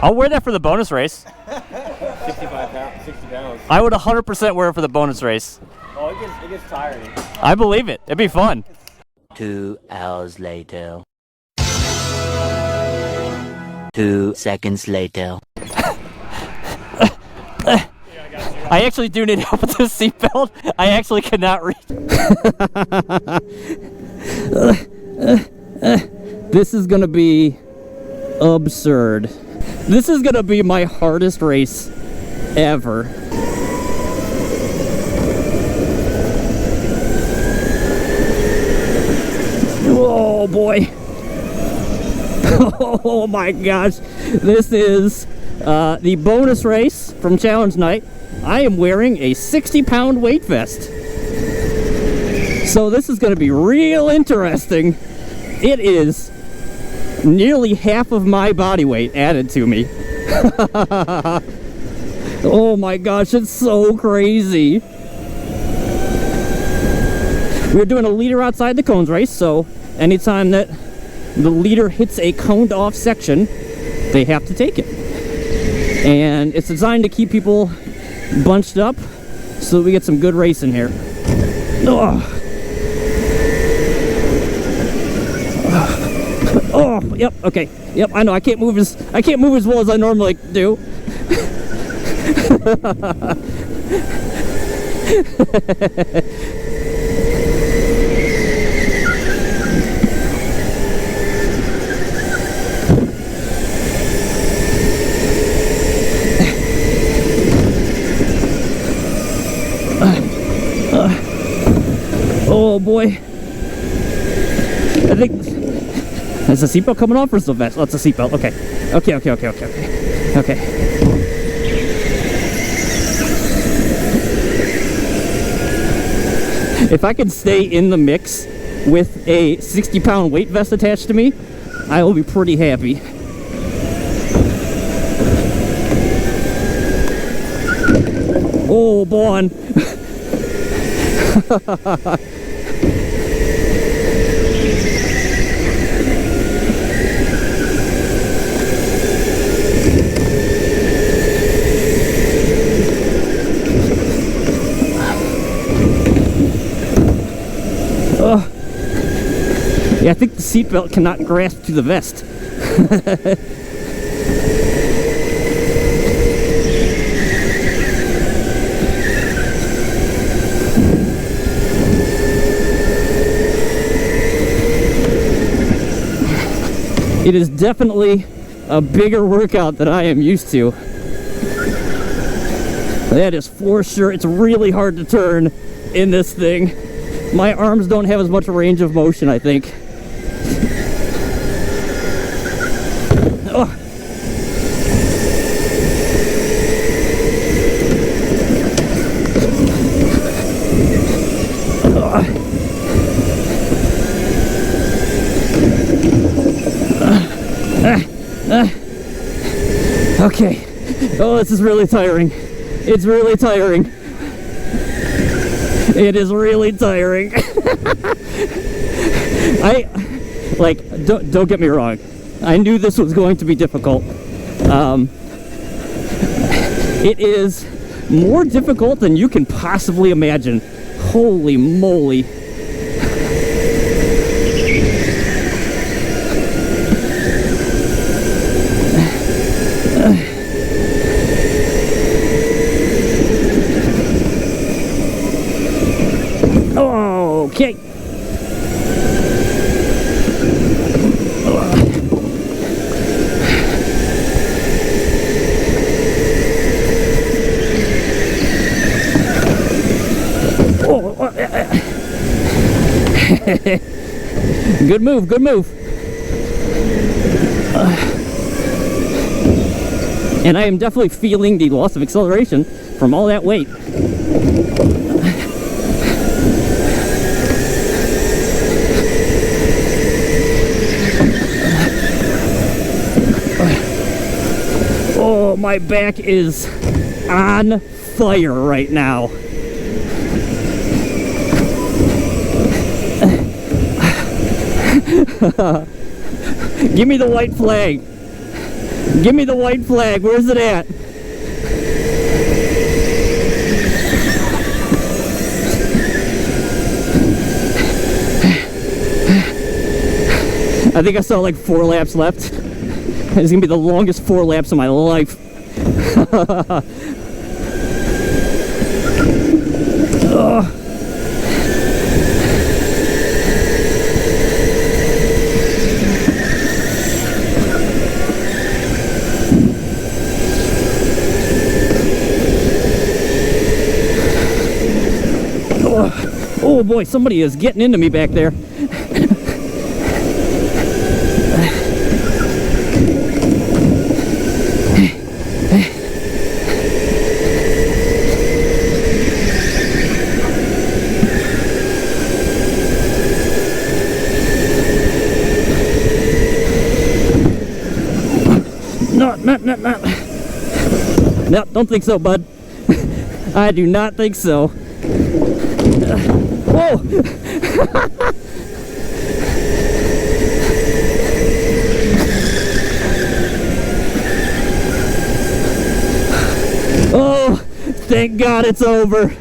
I'll wear that for the bonus race. 65 pounds, 60 pounds. I would 100% wear it for the bonus race. Oh, it gets tiring. I believe it. It'd be fun. 2 hours later. 2 seconds later. I actually do need help with this seatbelt. I actually cannot reach. This is gonna be absurd. This is gonna be my hardest race ever. Oh boy. Oh my gosh. This is the bonus race from Challenge Night. I am wearing a 60-pound weight vest. So this is going to be real interesting. It is nearly half of my body weight added to me. Oh my gosh, it's so crazy. We're doing a leader outside the cones race, so anytime that the leader hits a coned off section, they have to take it. And it's designed to keep people bunched up so that we get some good racing here. Oh, yep, okay. Yep, I know I can't move as well as I normally do. Oh boy. I think... Is the seatbelt coming off or is the vest? Oh, it's a seatbelt. Okay. Okay. If I can stay in the mix with a 60-pound weight vest attached to me, I will be pretty happy. Oh, boy. Yeah, I think the seatbelt cannot grasp to the vest. It is definitely a bigger workout than I am used to. That is for sure. It's really hard to turn in this thing. My arms don't have as much range of motion, I think. Okay. Oh, this is really tiring. It's really tiring. It is really tiring. Don't get me wrong. I knew this was going to be difficult. It is more difficult than you can possibly imagine. Holy moly. Okay. Good move, good move. And I am definitely feeling the loss of acceleration from all that weight. Oh, my back is on fire right now. Give me the white flag. Give me the white flag. Where's it at? I think I saw like 4 laps left. It's gonna be the longest 4 laps of my life. Oh boy, somebody is getting into me back there. No. No, don't think so, bud. I do not think so. Whoa! Oh, thank God it's over.